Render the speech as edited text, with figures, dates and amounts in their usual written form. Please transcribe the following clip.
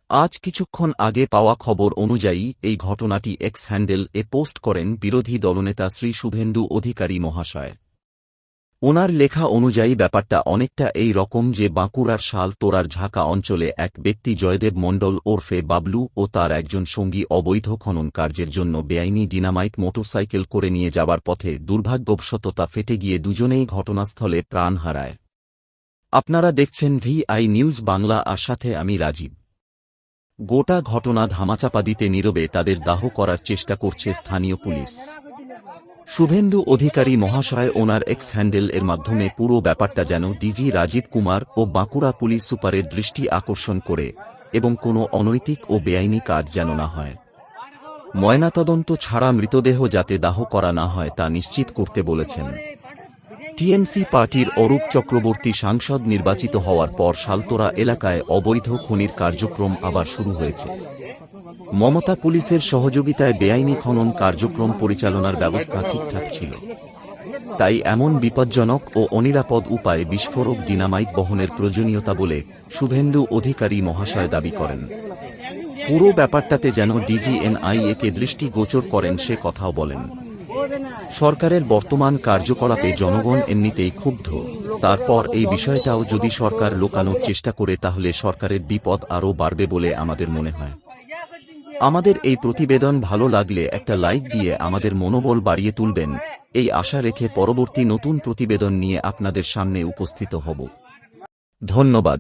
আজ কিছুক্ষণ আগে পাওয়া খবর অনুযায়ী এই ঘটনাটি এক্স হ্যান্ডেল এ পোস্ট করেন বিরোধী দলনেতা শ্রী শুভেন্দু অধিকারী মহাশয়। ওনার লেখা অনুযায়ী ব্যাপারটা অনেকটা এই রকম যে বাঁকুড়ার শালতোরার ঝাঁকা অঞ্চলে এক ব্যক্তি জয়দেব মণ্ডল ওরফে বাবলু ও তার একজন সঙ্গী অবৈধ খনন কার্যের জন্য বেআইনি ডিনামাইট মোটরসাইকেল করে নিয়ে যাবার পথে দুর্ভাগ্যবশত তা ফেটে গিয়ে দুজনেই ঘটনাস্থলে প্রাণ হারায়। আপনারা দেখছেন VI নিউজ বাংলা, আর সাথে আমি রাজীব। গোটা ঘটনা ধামাচাপা দিতে নীরবে তাদের দাহ করার চেষ্টা করছে স্থানীয় পুলিশ। শুভেন্দু অধিকারী মহাশয় ওনার এক্স হ্যান্ডেল এর মাধ্যমে পুরো ব্যাপারটা যেন ডিজি রাজীব কুমার ও বাঁকুড়া পুলিশ সুপারের দৃষ্টি আকর্ষণ করে এবং কোনো অনৈতিক ও বেআইনি কাজ যেন না হয়। ময়নাতদন্ত ছাড়া মৃতদেহ যাতে দাহ করা না হয় তা নিশ্চিত করতে বলেছেন। টিএমসি পার্টির অরূপ চক্রবর্তী সাংসদ নির্বাচিত হওয়ার পর শালতোরা এলাকায় অবৈধ খনির কার্যক্রম আবার শুরু হয়েছে। মমতা পুলিশের সহযোগিতায় বেআইনি খনন কার্যক্রম পরিচালনার ব্যবস্থা ঠিকঠাক ছিল, তাই এমন বিপজ্জনক ও অনিরাপদ উপায়ে বিস্ফোরক ডিনামাইট বহনের প্রয়োজনীয়তা বলে শুভেন্দু অধিকারী মহাশয় দাবি করেন। পুরো ব্যাপারটাতে যেন DGNIA-কে দৃষ্টিগোচর করেন সে কথাও বলেন। সরকারের বর্তমান কার্যকলাপে জনগণ এমনিতেই ক্ষুব্ধ, তারপর এই বিষয়টাও যদি সরকার লুকানোর চেষ্টা করে তাহলে সরকারের বিপদ আরও বাড়বে বলে আমাদের মনে হয়। আমাদের এই প্রতিবেদন ভালো লাগলে একটা লাইক দিয়ে আমাদের মনোবল বাড়িয়ে তুলবেন, এই আশা রেখে পরবর্তী নতুন প্রতিবেদন নিয়ে আপনাদের সামনে উপস্থিত হব। ধন্যবাদ।